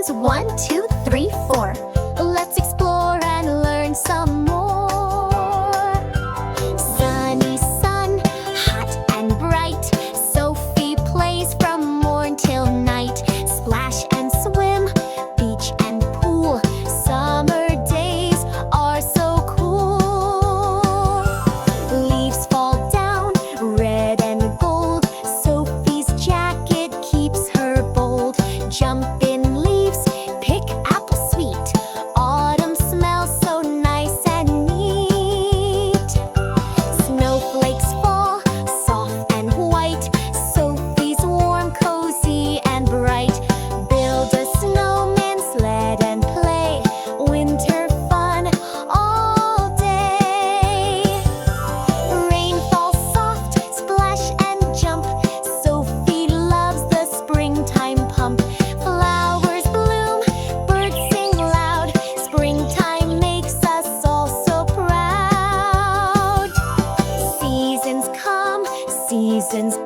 Seasons 1, 2, 3, 4. Let's explore and learn some more. Sunny sun, hot and bright. Sophie plays from morn till night. Splash and swim, beach and pool. Summer days are so cool. Leaves fall down, red and gold. Sophie's jacket keeps her bold. Jump in leaves, pick apple sweet. Autumn smells so nice and neat. Snowflakes fall, soft and white. Sophie's warm, cozy and bright. Build a snowman, sled and play. Winter fun all day. Rain falls soft, splash and jump. Sophie loves the springtime pump. Flowers bloom, birds sing loud. Springtime makes us all so proud. Seasons come, seasons